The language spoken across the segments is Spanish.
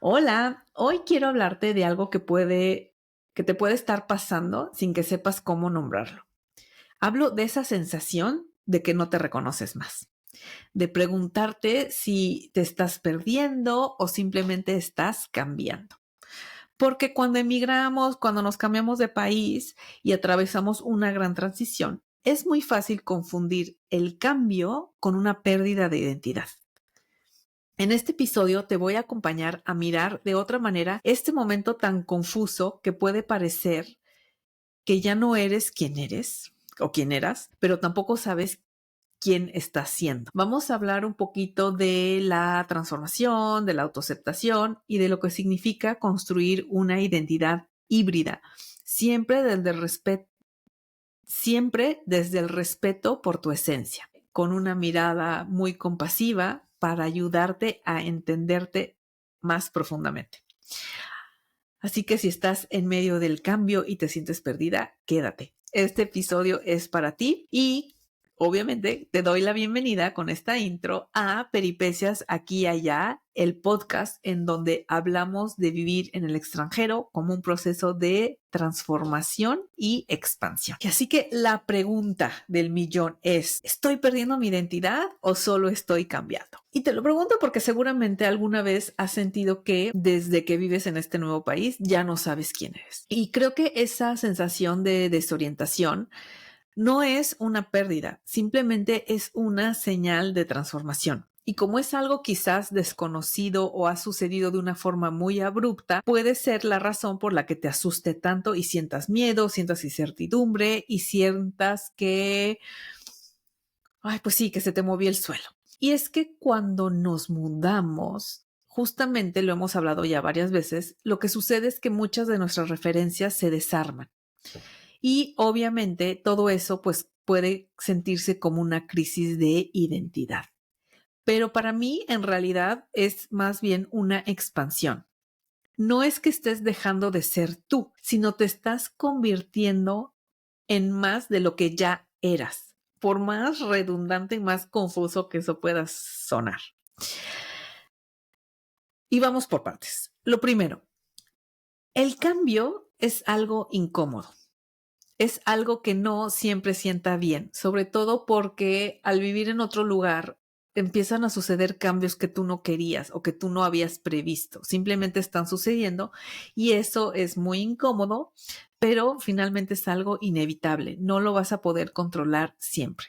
Hola, hoy quiero hablarte de algo que te puede estar pasando sin que sepas cómo nombrarlo. Hablo de esa sensación de que no te reconoces más, de preguntarte si te estás perdiendo o simplemente estás cambiando. Porque cuando emigramos, cuando nos cambiamos de país y atravesamos una gran transición, es muy fácil confundir el cambio con una pérdida de identidad. En este episodio te voy a acompañar a mirar de otra manera este momento tan confuso que puede parecer que ya no eres quien eres o quien eras, pero tampoco sabes quién estás siendo. Vamos a hablar un poquito de la transformación, de la autoaceptación y de lo que significa construir una identidad híbrida, siempre desde el respeto por tu esencia, con una mirada muy compasiva para ayudarte a entenderte más profundamente. Así que si estás en medio del cambio y te sientes perdida, quédate. Este episodio es para ti y obviamente te doy la bienvenida con esta intro a Peripecias aquí y allá, el podcast en donde hablamos de vivir en el extranjero como un proceso de transformación y expansión. Y así que la pregunta del millón es, ¿estoy perdiendo mi identidad o solo estoy cambiando? Y te lo pregunto porque seguramente alguna vez has sentido que desde que vives en este nuevo país ya no sabes quién eres. Y creo que esa sensación de desorientación no es una pérdida, simplemente es una señal de transformación. Y como es algo quizás desconocido o ha sucedido de una forma muy abrupta, puede ser la razón por la que te asuste tanto y sientas miedo, sientas incertidumbre y sientas que, ay, pues sí, que se te movió el suelo. Y es que cuando nos mudamos, justamente lo hemos hablado ya varias veces, lo que sucede es que muchas de nuestras referencias se desarman. Y obviamente todo eso pues puede sentirse como una crisis de identidad. Pero para mí en realidad es más bien una expansión. No es que estés dejando de ser tú, sino te estás convirtiendo en más de lo que ya eras, por más redundante y más confuso que eso pueda sonar. Y vamos por partes. Lo primero, el cambio es algo incómodo. Es algo que no siempre sienta bien, sobre todo porque al vivir en otro lugar empiezan a suceder cambios que tú no querías o que tú no habías previsto. Simplemente están sucediendo y eso es muy incómodo, pero finalmente es algo inevitable. No lo vas a poder controlar siempre.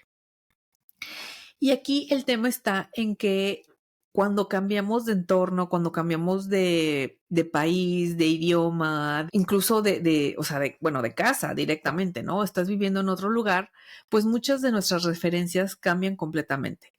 Y aquí el tema está en que cuando cambiamos de entorno, cuando cambiamos de país, de idioma, incluso o sea, bueno, de casa directamente, ¿no? Estás viviendo en otro lugar, pues muchas de nuestras referencias cambian completamente.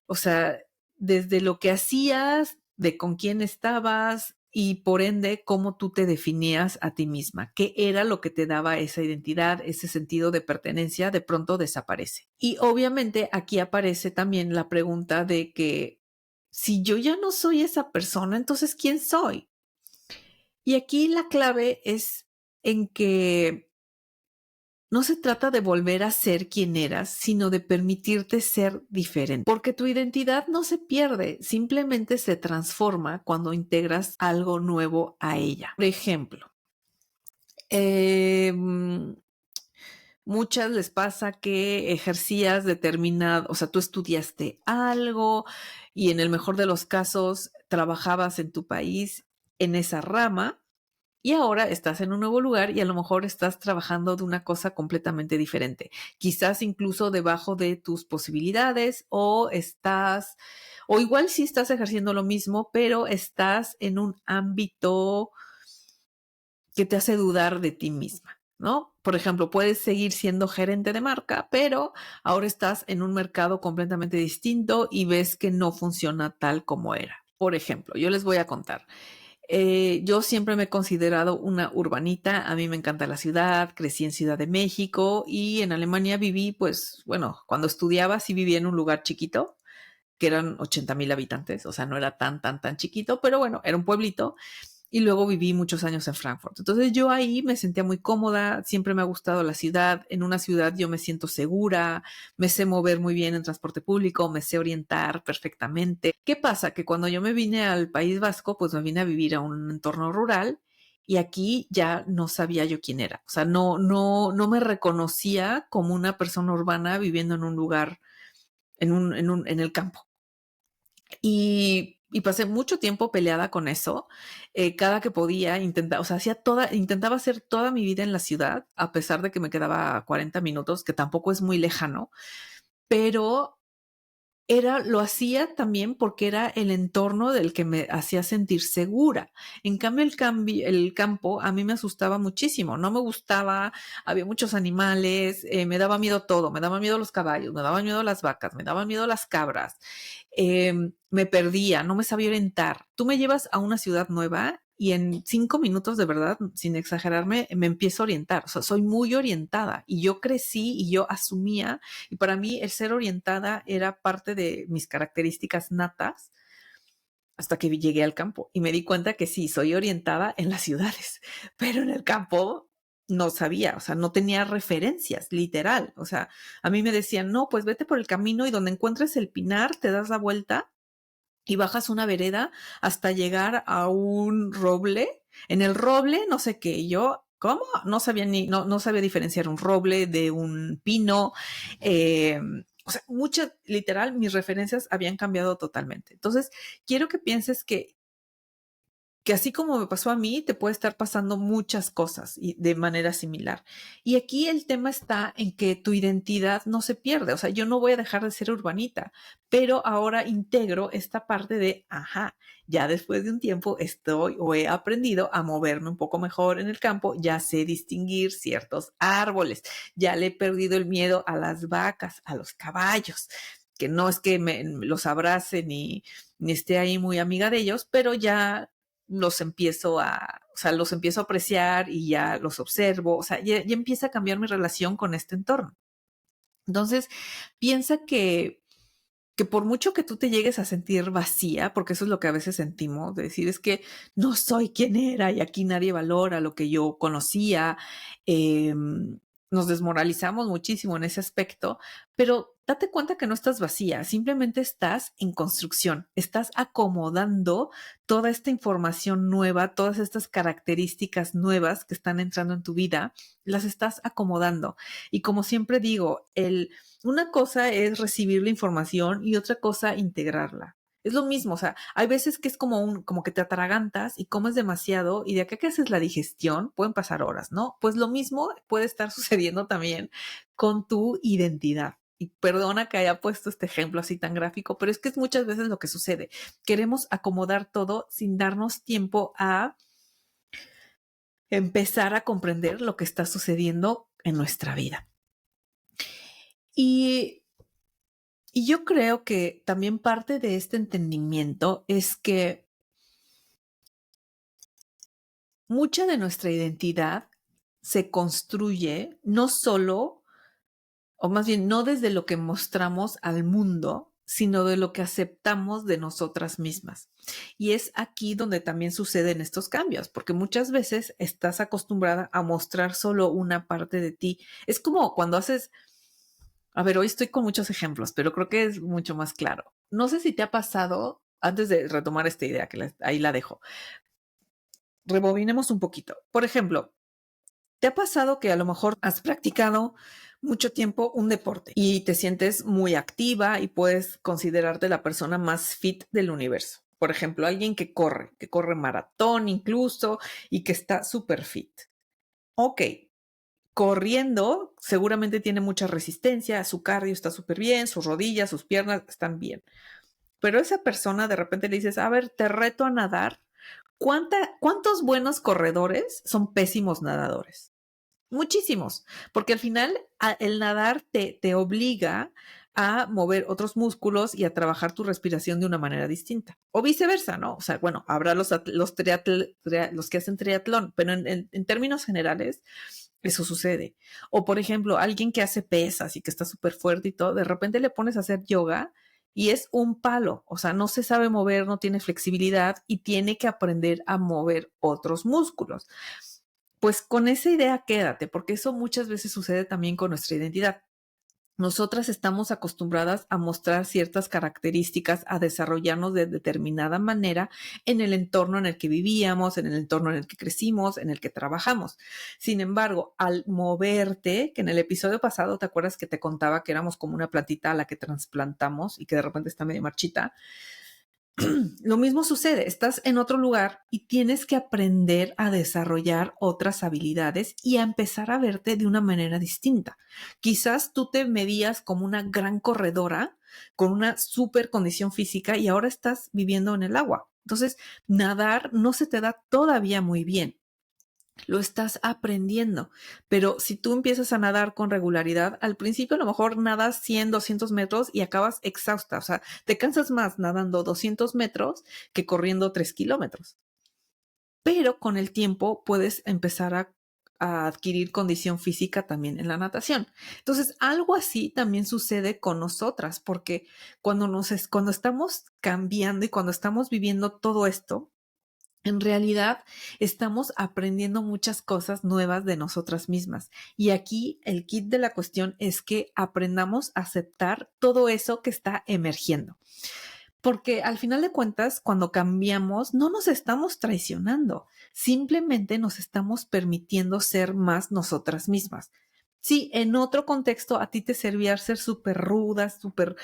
O sea, desde lo que hacías, de con quién estabas y por ende cómo tú te definías a ti misma, qué era lo que te daba esa identidad, ese sentido de pertenencia, de pronto desaparece. Y obviamente aquí aparece también la pregunta de que si yo ya no soy esa persona, entonces ¿quién soy? Y aquí la clave es en que no se trata de volver a ser quien eras, sino de permitirte ser diferente, porque tu identidad no se pierde, simplemente se transforma cuando integras algo nuevo a ella. Por ejemplo, eh, muchas les pasa que ejercías determinado, o sea, tú estudiaste algo y en el mejor de los casos trabajabas en tu país en esa rama y ahora estás en un nuevo lugar y a lo mejor estás trabajando de una cosa completamente diferente, quizás incluso debajo de tus posibilidades o igual sí estás ejerciendo lo mismo, pero estás en un ámbito que te hace dudar de ti misma, ¿no? Por ejemplo, puedes seguir siendo gerente de marca, pero ahora estás en un mercado completamente distinto y ves que no funciona tal como era. Por ejemplo, yo les voy a contar. Yo siempre me he considerado una urbanita, a mí me encanta la ciudad, crecí en Ciudad de México y en Alemania viví, pues, bueno, cuando estudiaba sí vivía en un lugar chiquito, que eran 80,000 habitantes, o sea, no era tan chiquito, pero bueno, era un pueblito y luego viví muchos años en Frankfurt. Entonces yo ahí me sentía muy cómoda, siempre me ha gustado la ciudad. En una ciudad yo me siento segura, me sé mover muy bien en transporte público, me sé orientar perfectamente. ¿Qué pasa? Que cuando yo me vine al País Vasco, pues me vine a vivir a un entorno rural y aquí ya no sabía yo quién era. O sea, no me reconocía como una persona urbana viviendo en un lugar, en el campo. Y pasé mucho tiempo peleada con eso. Cada que podía, intentaba, o sea, intentaba hacer toda mi vida en la ciudad, a pesar de que me quedaba a 40 minutos, que tampoco es muy lejano, pero lo hacía también porque era el entorno del que me hacía sentir segura. En cambio, el campo a mí me asustaba muchísimo, no me gustaba, había muchos animales, me daba miedo todo, me daban miedo los caballos, me daban miedo las vacas, me daban miedo las cabras, me perdía, no me sabía orientar. Tú me llevas a una ciudad nueva y en 5 minutos, de verdad, sin exagerarme, me empiezo a orientar. O sea, soy muy orientada y yo crecí y yo asumía, y para mí el ser orientada era parte de mis características natas hasta que llegué al campo y me di cuenta que sí, soy orientada en las ciudades, pero en el campo no sabía, o sea, no tenía referencias, literal. O sea, a mí me decían, no, pues vete por el camino y donde encuentres el pinar, te das la vuelta y bajas una vereda hasta llegar a un roble. En el roble, no sé qué, yo, ¿cómo? No sabía diferenciar un roble de un pino. O sea, literal, mis referencias habían cambiado totalmente. Entonces, quiero que pienses que así como me pasó a mí, te puede estar pasando muchas cosas y de manera similar. Y aquí el tema está en que tu identidad no se pierde. O sea, yo no voy a dejar de ser urbanita, pero ahora integro esta parte de, ajá, ya después de un tiempo estoy o he aprendido a moverme un poco mejor en el campo, ya sé distinguir ciertos árboles, ya le he perdido el miedo a las vacas, a los caballos, que no es que los abrace ni esté ahí muy amiga de ellos, pero ya los empiezo a apreciar y ya los observo, o sea, ya empieza a cambiar mi relación con este entorno. Entonces, piensa que por mucho que tú te llegues a sentir vacía, porque eso es lo que a veces sentimos, de decir, es que no soy quien era y aquí nadie valora lo que yo conocía, nos desmoralizamos muchísimo en ese aspecto, pero date cuenta que no estás vacía, simplemente estás en construcción, estás acomodando toda esta información nueva, todas estas características nuevas que están entrando en tu vida, las estás acomodando. Y como siempre digo, una cosa es recibir la información y otra cosa integrarla. Es lo mismo, o sea, hay veces que es como que te atragantas y comes demasiado y de acá que haces la digestión pueden pasar horas, ¿no? Pues lo mismo puede estar sucediendo también con tu identidad. Y perdona que haya puesto este ejemplo así tan gráfico, pero es que es muchas veces lo que sucede. Queremos acomodar todo sin darnos tiempo a empezar a comprender lo que está sucediendo en nuestra vida. Y yo creo que también parte de este entendimiento es que mucha de nuestra identidad se construye no solo, o más bien no desde lo que mostramos al mundo, sino de lo que aceptamos de nosotras mismas. Y es aquí donde también suceden estos cambios, porque muchas veces estás acostumbrada a mostrar solo una parte de ti. Es como cuando haces, a ver, hoy estoy con muchos ejemplos, pero creo que es mucho más claro. No sé si te ha pasado, antes de retomar esta idea, ahí la dejo, rebobinemos un poquito. Por ejemplo, ¿te ha pasado que a lo mejor has practicado mucho tiempo un deporte y te sientes muy activa y puedes considerarte la persona más fit del universo? Por ejemplo, alguien que corre maratón incluso y que está súper fit. Ok, corriendo seguramente tiene mucha resistencia, su cardio está súper bien, sus rodillas, sus piernas están bien. Pero esa persona de repente le dices, a ver, te reto a nadar. ¿Cuántos buenos corredores son pésimos nadadores? Muchísimos, porque al final el nadar te obliga a mover otros músculos y a trabajar tu respiración de una manera distinta. O viceversa, ¿no? O sea, bueno, habrá los que hacen triatlón, pero en términos generales, eso sucede. O por ejemplo, alguien que hace pesas y que está súper fuerte y todo, de repente le pones a hacer yoga y es un palo, o sea, no se sabe mover, no tiene flexibilidad y tiene que aprender a mover otros músculos. Pues con esa idea quédate, porque eso muchas veces sucede también con nuestra identidad. Nosotras estamos acostumbradas a mostrar ciertas características, a desarrollarnos de determinada manera en el entorno en el que vivíamos, en el entorno en el que crecimos, en el que trabajamos. Sin embargo, al moverte, que en el episodio pasado, ¿te acuerdas que te contaba que éramos como una plantita a la que trasplantamos y que de repente está medio marchita? Lo mismo sucede, estás en otro lugar y tienes que aprender a desarrollar otras habilidades y a empezar a verte de una manera distinta. Quizás tú te medías como una gran corredora con una súper condición física y ahora estás viviendo en el agua. Entonces, nadar no se te da todavía muy bien. Lo estás aprendiendo, pero si tú empiezas a nadar con regularidad, al principio a lo mejor nadas 100, 200 metros y acabas exhausta, o sea, te cansas más nadando 200 metros que corriendo 3 kilómetros. Pero con el tiempo puedes empezar a adquirir condición física también en la natación. Entonces, algo así también sucede con nosotras, porque cuando estamos cambiando y cuando estamos viviendo todo esto, en realidad estamos aprendiendo muchas cosas nuevas de nosotras mismas. Y aquí el kit de la cuestión es que aprendamos a aceptar todo eso que está emergiendo. Porque al final de cuentas, cuando cambiamos, no nos estamos traicionando, simplemente nos estamos permitiendo ser más nosotras mismas. Sí, en otro contexto a ti te servía ser súper ruda, súper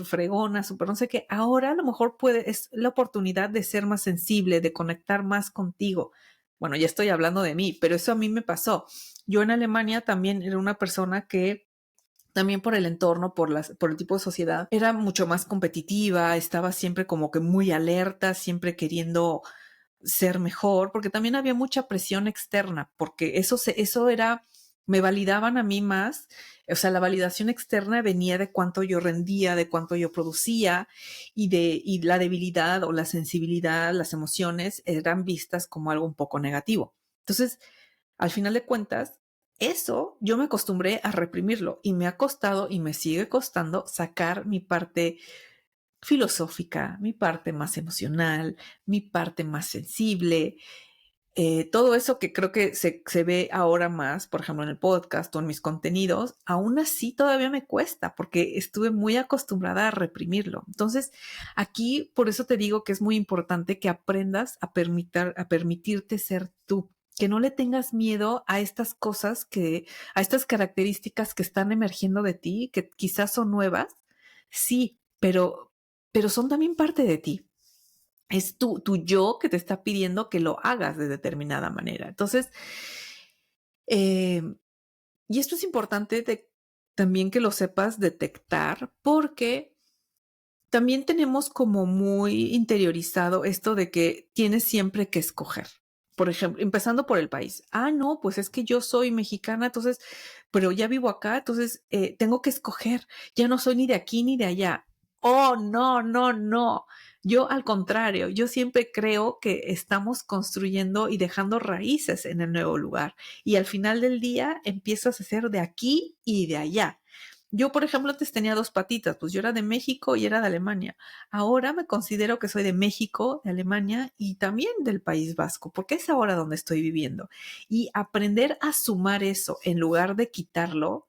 fregona, súper no sé qué. Ahora a lo mejor es la oportunidad de ser más sensible, de conectar más contigo. Bueno, ya estoy hablando de mí, pero eso a mí me pasó. Yo en Alemania también era una persona que también por el entorno, por el tipo de sociedad, era mucho más competitiva, estaba siempre como que muy alerta, siempre queriendo ser mejor, porque también había mucha presión externa, porque eso era, me validaban a mí más, o sea, la validación externa venía de cuánto yo rendía, de cuánto yo producía, y la debilidad o la sensibilidad, las emociones eran vistas como algo un poco negativo. Entonces, al final de cuentas, eso yo me acostumbré a reprimirlo y me ha costado y me sigue costando sacar mi parte filosófica, mi parte más emocional, mi parte más sensible, todo eso que creo que se ve ahora más, por ejemplo, en el podcast o en mis contenidos, aún así todavía me cuesta porque estuve muy acostumbrada a reprimirlo. Entonces, aquí por eso te digo que es muy importante que aprendas a permitirte ser tú, que no le tengas miedo a estas cosas a estas características que están emergiendo de ti, que quizás son nuevas, sí, pero son también parte de ti. Es tu yo que te está pidiendo que lo hagas de determinada manera. Entonces, eh, y esto es importante también que lo sepas detectar porque también tenemos como muy interiorizado esto de que tienes siempre que escoger. Por ejemplo, empezando por el país. Ah, no, pues es que yo soy mexicana, entonces, pero ya vivo acá, entonces tengo que escoger. Ya no soy ni de aquí ni de allá. Oh, no, no, no. Yo al contrario, yo siempre creo que estamos construyendo y dejando raíces en el nuevo lugar. Y al final del día empiezas a ser de aquí y de allá. Yo, por ejemplo, antes tenía dos patitas, pues yo era de México y era de Alemania. Ahora me considero que soy de México, de Alemania y también del País Vasco, porque es ahora donde estoy viviendo. Y aprender a sumar eso en lugar de quitarlo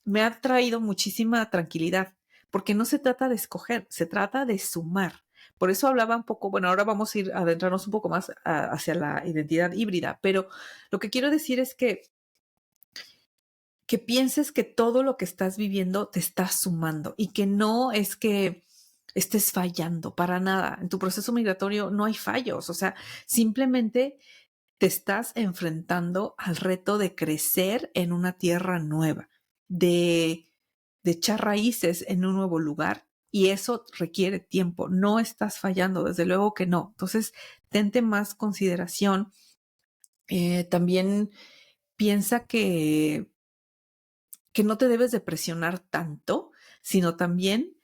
me ha traído muchísima tranquilidad, porque no se trata de escoger, se trata de sumar. Por eso hablaba un poco, bueno, ahora vamos a ir a adentrarnos un poco más hacia la identidad híbrida, pero lo que quiero decir es que pienses que todo lo que estás viviendo te está sumando y que no es que estés fallando para nada. En tu proceso migratorio no hay fallos, o sea, simplemente te estás enfrentando al reto de crecer en una tierra nueva, de echar raíces en un nuevo lugar y eso requiere tiempo. No estás fallando, desde luego que no. Entonces, tente más consideración. También piensa que no te debes de presionar tanto, sino también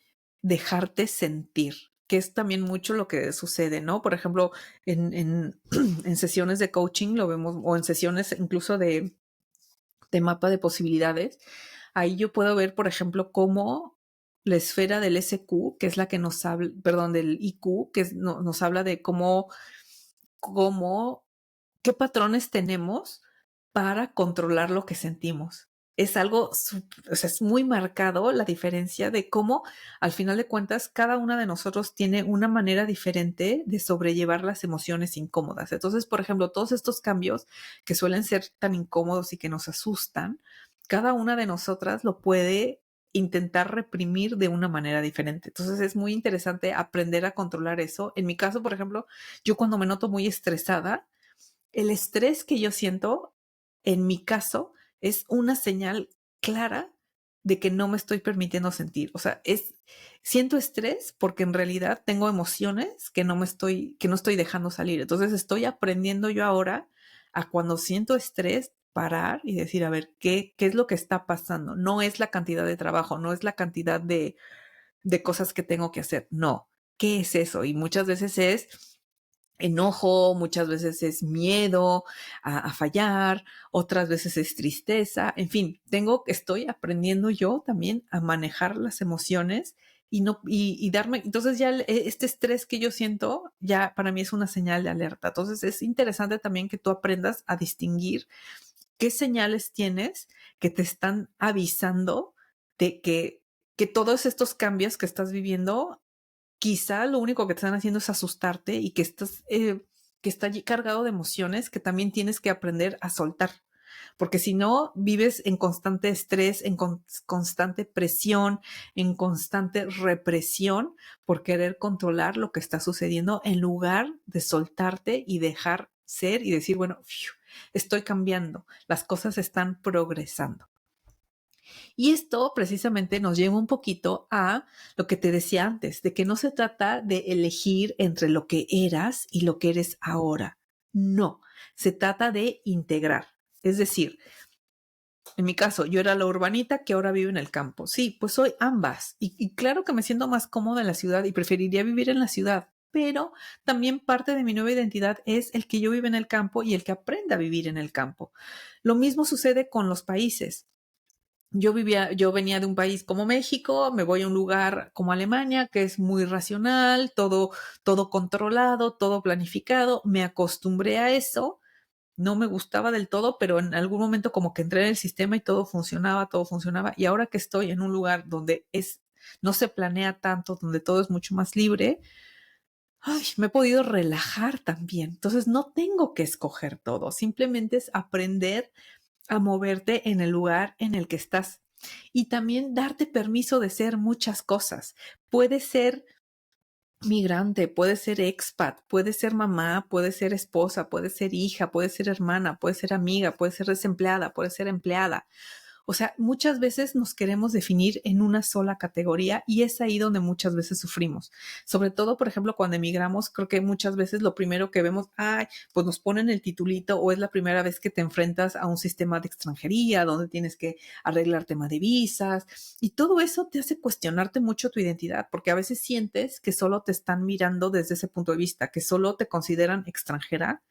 dejarte sentir, que es también mucho lo que sucede, ¿no? Por ejemplo, en sesiones de coaching lo vemos, o en sesiones incluso de mapa de posibilidades, ahí yo puedo ver, por ejemplo, cómo la esfera del SQ, que es la que nos habla, perdón, del IQ, que nos habla de qué patrones tenemos para controlar lo que sentimos. Es algo, o sea, es muy marcado la diferencia de cómo, al final de cuentas, cada una de nosotros tiene una manera diferente de sobrellevar las emociones incómodas. Entonces, por ejemplo, todos estos cambios que suelen ser tan incómodos y que nos asustan, cada una de nosotras lo puede intentar reprimir de una manera diferente. Entonces, es muy interesante aprender a controlar eso. En mi caso, por ejemplo, yo cuando me noto muy estresada, el estrés que yo siento, en mi caso, es una señal clara de que no me estoy permitiendo sentir. O sea, siento estrés porque en realidad tengo emociones que no estoy dejando salir. Entonces estoy aprendiendo yo ahora a cuando siento estrés, parar y decir, a ver, ¿qué es lo que está pasando? No es la cantidad de trabajo, no es la cantidad de cosas que tengo que hacer. No, ¿qué es eso? Y muchas veces es enojo, muchas veces es miedo a fallar, otras veces es tristeza, en fin, estoy aprendiendo yo también a manejar las emociones y no, y darme, entonces ya este estrés que yo siento ya para mí es una señal de alerta. Entonces es interesante también que tú aprendas a distinguir qué señales tienes que te están avisando de que todos estos cambios que estás viviendo quizá lo único que te están haciendo es asustarte y que está cargado de emociones que también tienes que aprender a soltar. Porque si no, vives en constante estrés, en constante presión, en constante represión por querer controlar lo que está sucediendo en lugar de soltarte y dejar ser y decir, bueno, estoy cambiando, las cosas están progresando. Y esto precisamente nos lleva un poquito a lo que te decía antes, de que no se trata de elegir entre lo que eras y lo que eres ahora. No, se trata de integrar. Es decir, en mi caso, yo era la urbanita que ahora vive en el campo. Sí, pues soy ambas. Y claro que me siento más cómoda en la ciudad y preferiría vivir en la ciudad. Pero también parte de mi nueva identidad es el que yo vive en el campo y el que aprenda a vivir en el campo. Lo mismo sucede con los países. Yo venía de un país como México, me voy a un lugar como Alemania, que es muy racional, todo controlado, todo planificado. Me acostumbré a eso. No me gustaba del todo, pero en algún momento como que entré en el sistema y todo funcionaba, todo funcionaba. Y ahora que estoy en un lugar donde no se planea tanto, donde todo es mucho más libre, ay, me he podido relajar también. Entonces no tengo que escoger todo, simplemente es aprender a moverte en el lugar en el que estás y también darte permiso de ser muchas cosas. Puede ser migrante, puede ser expat, puede ser mamá, puede ser esposa, puede ser hija, puede ser hermana, puede ser amiga, puede ser desempleada, puede ser empleada. O sea, muchas veces nos queremos definir en una sola categoría y es ahí donde muchas veces sufrimos. Sobre todo, por ejemplo, cuando emigramos, creo que muchas veces lo primero que vemos, ay, pues nos ponen el titulito o es la primera vez que te enfrentas a un sistema de extranjería donde tienes que arreglar tema de visas y todo eso te hace cuestionarte mucho tu identidad porque a veces sientes que solo te están mirando desde ese punto de vista, que solo te consideran extranjera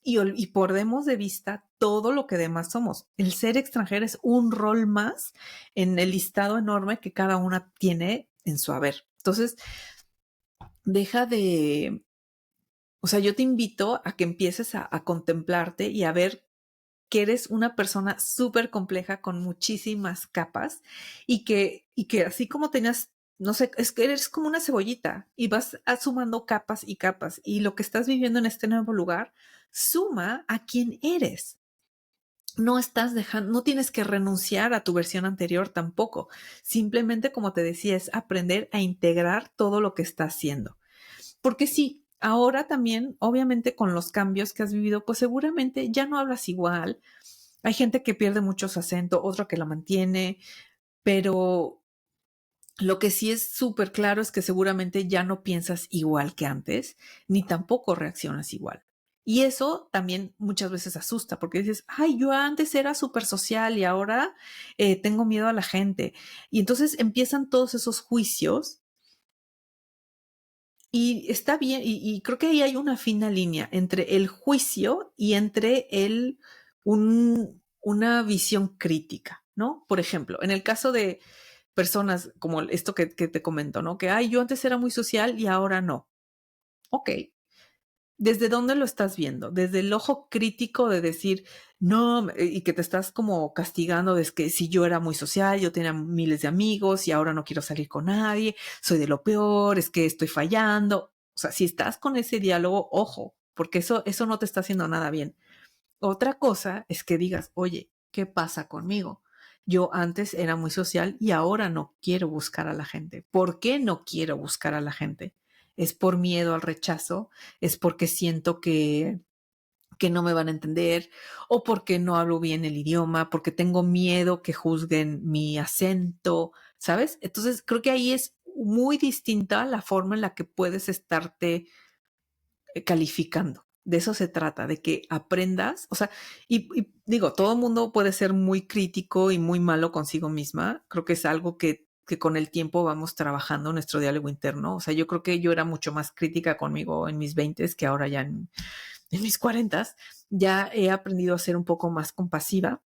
y perdemos de vista todo lo que demás somos. El ser extranjero es un rol más en el listado enorme que cada una tiene en su haber. Entonces, deja de, o sea, yo te invito a que empieces a contemplarte y a ver que eres una persona súper compleja con muchísimas capas y que así como tenías, no sé, es que eres como una cebollita y vas sumando capas y capas y lo que estás viviendo en este nuevo lugar suma a quien eres. No estás dejando, no tienes que renunciar a tu versión anterior tampoco. Simplemente, como te decía, es aprender a integrar todo lo que estás haciendo. Porque sí, ahora también, obviamente con los cambios que has vivido, pues seguramente ya no hablas igual. Hay gente que pierde mucho su acento, otro que lo mantiene, pero lo que sí es súper claro es que seguramente ya no piensas igual que antes, ni tampoco reaccionas igual. Y eso también muchas veces asusta porque dices, ay, yo antes era súper social y ahora tengo miedo a la gente. Y entonces empiezan todos esos juicios y está bien, y creo que ahí hay una fina línea entre el juicio y entre una visión crítica, ¿no? Por ejemplo, en el caso de personas como esto que te comento, ¿no? Que, ay, yo antes era muy social y ahora no. Ok, ¿desde dónde lo estás viendo? Desde el ojo crítico de decir, no, y que te estás como castigando de que si yo era muy social, yo tenía miles de amigos y ahora no quiero salir con nadie, soy de lo peor, es que estoy fallando. O sea, si estás con ese diálogo, ojo, porque eso no te está haciendo nada bien. Otra cosa es que digas, oye, ¿qué pasa conmigo? Yo antes era muy social y ahora no quiero buscar a la gente. ¿Por qué no quiero buscar a la gente? ¿Es por miedo al rechazo? ¿Es porque siento que no me van a entender? ¿O porque no hablo bien el idioma? ¿Porque tengo miedo que juzguen mi acento? ¿Sabes? Entonces creo que ahí es muy distinta la forma en la que puedes estarte calificando. De eso se trata, de que aprendas, o sea, y digo, todo el mundo puede ser muy crítico y muy malo consigo misma. Creo que es algo que con el tiempo vamos trabajando nuestro diálogo interno. O sea, yo creo que yo era mucho más crítica conmigo en mis 20s que ahora ya en mis 40s. Ya he aprendido a ser un poco más compasiva.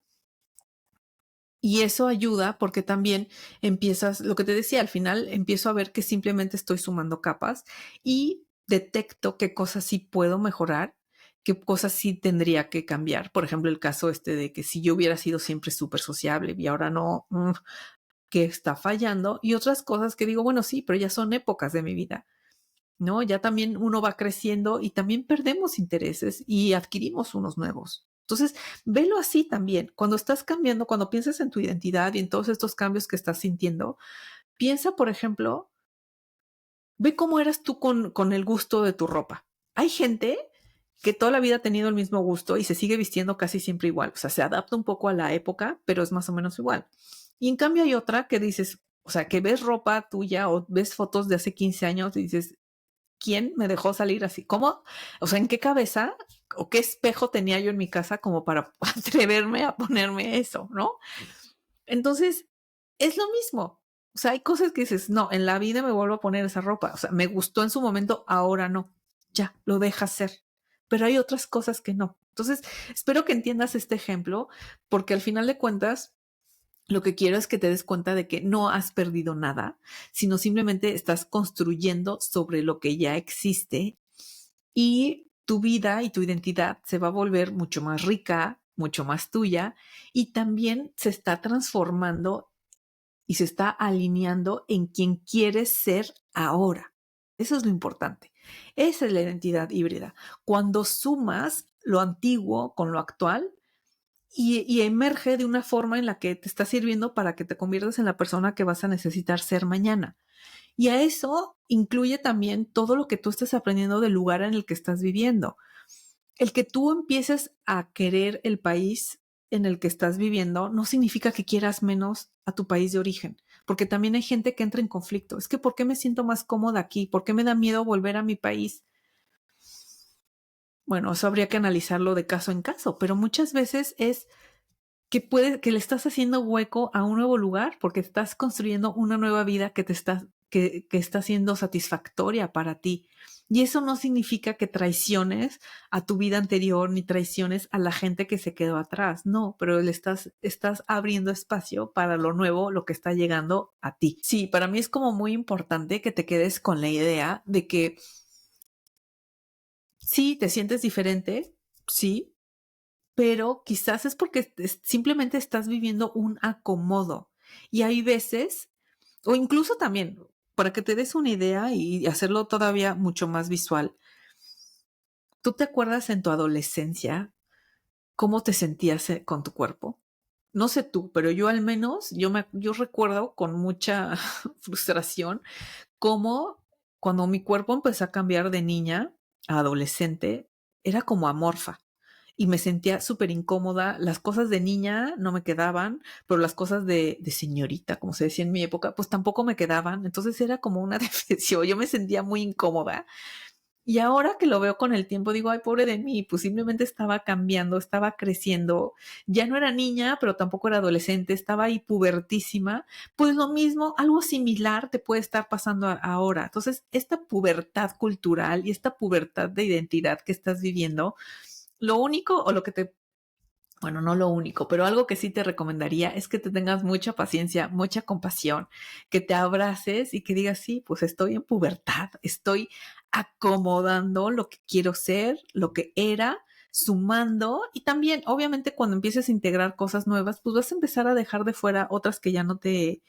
Y eso ayuda porque también empiezas, lo que te decía, al final empiezo a ver que simplemente estoy sumando capas y detecto qué cosas sí puedo mejorar, qué cosas sí tendría que cambiar. Por ejemplo, el caso este de que si yo hubiera sido siempre súper sociable y ahora no, que está fallando. Y otras cosas que digo, bueno, sí, pero ya son épocas de mi vida, ¿no? Ya también uno va creciendo y también perdemos intereses y adquirimos unos nuevos. Entonces, velo así también. Cuando estás cambiando, cuando piensas en tu identidad y en todos estos cambios que estás sintiendo, piensa, por ejemplo, ve cómo eras tú con el gusto de tu ropa. Hay gente que toda la vida ha tenido el mismo gusto y se sigue vistiendo casi siempre igual. O sea, se adapta un poco a la época, pero es más o menos igual. Y en cambio hay otra que dices, o sea, que ves ropa tuya o ves fotos de hace 15 años y dices, ¿quién me dejó salir así? ¿Cómo? O sea, ¿en qué cabeza o qué espejo tenía yo en mi casa como para atreverme a ponerme eso, ¿no? Entonces, es lo mismo. O sea, hay cosas que dices, no, en la vida me vuelvo a poner esa ropa. O sea, me gustó en su momento, ahora no. Ya, lo dejas ser. Pero hay otras cosas que no. Entonces, espero que entiendas este ejemplo, porque al final de cuentas, lo que quiero es que te des cuenta de que no has perdido nada, sino simplemente estás construyendo sobre lo que ya existe y tu vida y tu identidad se va a volver mucho más rica, mucho más tuya y también se está transformando y se está alineando en quien quieres ser ahora. Eso es lo importante. Esa es la identidad híbrida. Cuando sumas lo antiguo con lo actual, y emerge de una forma en la que te está sirviendo para que te conviertas en la persona que vas a necesitar ser mañana. Y a eso incluye también todo lo que tú estés aprendiendo del lugar en el que estás viviendo. El que tú empieces a querer el país en el que estás viviendo no significa que quieras menos a tu país de origen, porque también hay gente que entra en conflicto. Es que ¿por qué me siento más cómoda aquí? ¿Por qué me da miedo volver a mi país? Bueno, eso habría que analizarlo de caso en caso, pero muchas veces es que le estás haciendo hueco a un nuevo lugar porque estás construyendo una nueva vida que está siendo satisfactoria para ti. Y eso no significa que traiciones a tu vida anterior ni traiciones a la gente que se quedó atrás. No, pero estás abriendo espacio para lo nuevo, lo que está llegando a ti. Sí, para mí es como muy importante que te quedes con la idea de que sí, te sientes diferente, sí, pero quizás es porque simplemente estás viviendo un acomodo. Y hay veces, o incluso también, para que te des una idea y hacerlo todavía mucho más visual, ¿tú te acuerdas en tu adolescencia cómo te sentías con tu cuerpo? No sé tú, pero yo al menos, yo recuerdo con mucha frustración cómo cuando mi cuerpo empezó a cambiar de niña a adolescente, era como amorfa y me sentía súper incómoda. Las cosas de niña no me quedaban, pero las cosas de señorita, como se decía en mi época, pues tampoco me quedaban. Entonces era como una depresión. Yo me sentía muy incómoda. Y ahora que lo veo con el tiempo, digo, ay, pobre de mí, pues simplemente estaba cambiando, estaba creciendo. Ya no era niña, pero tampoco era adolescente, estaba ahí pubertísima. Pues lo mismo, algo similar te puede estar pasando ahora. Entonces, esta pubertad cultural y esta pubertad de identidad que estás viviendo, lo único o lo que te Bueno, no lo único, pero algo que sí te recomendaría es que te tengas mucha paciencia, mucha compasión, que te abraces y que digas, sí, pues estoy en pubertad, estoy acomodando lo que quiero ser, lo que era, sumando y también, obviamente, cuando empieces a integrar cosas nuevas, pues vas a empezar a dejar de fuera otras que ya no te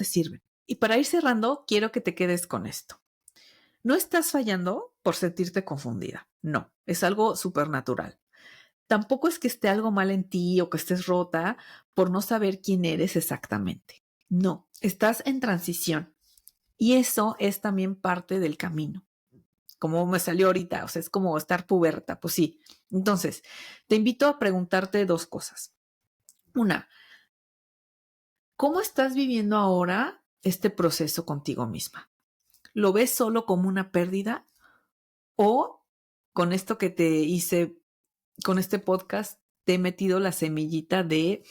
sirven. Y para ir cerrando, quiero que te quedes con esto. No estás fallando por sentirte confundida, no, es algo súper natural. Tampoco es que esté algo mal en ti o que estés rota por no saber quién eres exactamente. No, estás en transición y eso es también parte del camino. Como me salió ahorita, o sea, es como estar puberta, pues sí. Entonces, te invito a preguntarte dos cosas. Una, ¿cómo estás viviendo ahora este proceso contigo misma? ¿Lo ves solo como una pérdida o con esto que te hice con este podcast te he metido la semillita de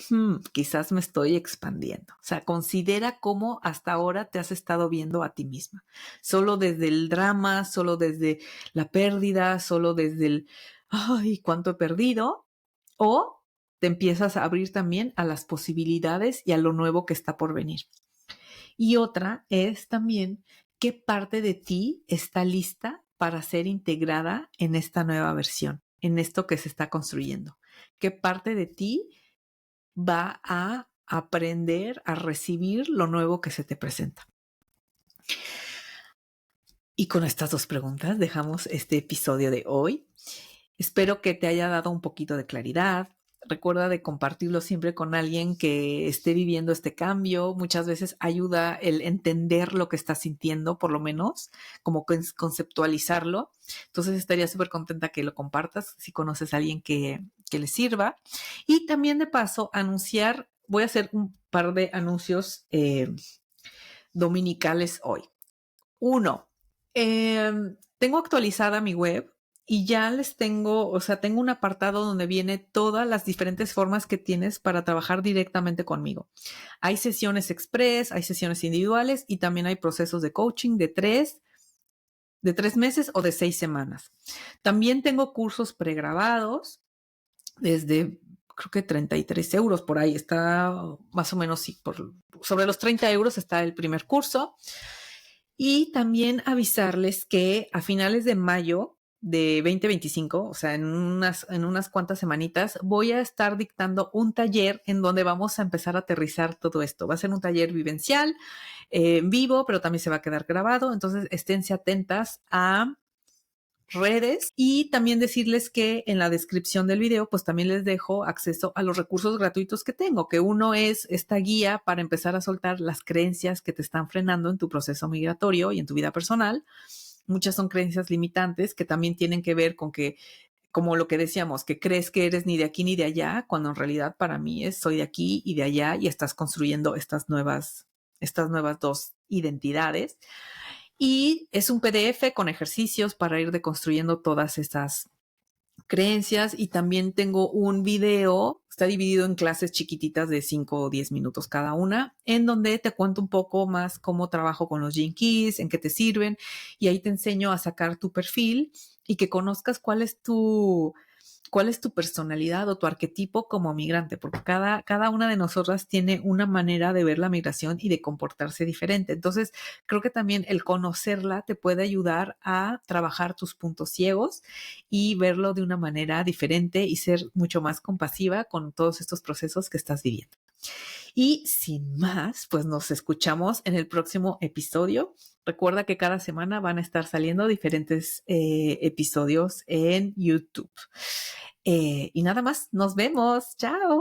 quizás me estoy expandiendo? O sea, considera cómo hasta ahora te has estado viendo a ti misma. Solo desde el drama, solo desde la pérdida, solo desde el, ay, cuánto he perdido. O te empiezas a abrir también a las posibilidades y a lo nuevo que está por venir. Y otra es también qué parte de ti está lista para ser integrada en esta nueva versión, en esto que se está construyendo. ¿Qué parte de ti va a aprender a recibir lo nuevo que se te presenta? Y con estas dos preguntas dejamos este episodio de hoy. Espero que te haya dado un poquito de claridad. Recuerda de compartirlo siempre con alguien que esté viviendo este cambio. Muchas veces ayuda el entender lo que estás sintiendo, por lo menos, como conceptualizarlo. Entonces estaría súper contenta que lo compartas si conoces a alguien que le sirva. Y también de paso, anunciar, voy a hacer un par de anuncios dominicales hoy. Uno, tengo actualizada mi web y ya les tengo, o sea, tengo un apartado donde viene todas las diferentes formas que tienes para trabajar directamente conmigo. Hay sesiones express, hay sesiones individuales y también hay procesos de coaching de 3 meses o de 6 semanas. También tengo cursos pregrabados desde creo que 33 euros por ahí está más o menos, sí, sobre los 30 euros está el primer curso. Y también avisarles que a finales de mayo de 2025, o sea, en unas cuantas semanitas, voy a estar dictando un taller en donde vamos a empezar a aterrizar todo esto. Va a ser un taller vivencial, en vivo, pero también se va a quedar grabado. Entonces, esténse atentas a redes y también decirles que en la descripción del video pues también les dejo acceso a los recursos gratuitos que tengo, que uno es esta guía para empezar a soltar las creencias que te están frenando en tu proceso migratorio y en tu vida personal. Muchas son creencias limitantes que también tienen que ver con que, como lo que decíamos, que crees que eres ni de aquí ni de allá, cuando en realidad para mí es soy de aquí y de allá y estás construyendo estas nuevas dos identidades. Y es un PDF con ejercicios para ir deconstruyendo todas estas creencias y también tengo un video, está dividido en clases chiquititas de 5 o 10 minutos cada una, en donde te cuento un poco más cómo trabajo con los Gene Keys, en qué te sirven y ahí te enseño a sacar tu perfil y que conozcas cuál es tu personalidad o tu arquetipo como migrante, porque cada una de nosotras tiene una manera de ver la migración y de comportarse diferente. Entonces, creo que también el conocerla te puede ayudar a trabajar tus puntos ciegos y verlo de una manera diferente y ser mucho más compasiva con todos estos procesos que estás viviendo. Y sin más, pues nos escuchamos en el próximo episodio. Recuerda que cada semana van a estar saliendo diferentes episodios en YouTube. Y nada más, nos vemos. Chao.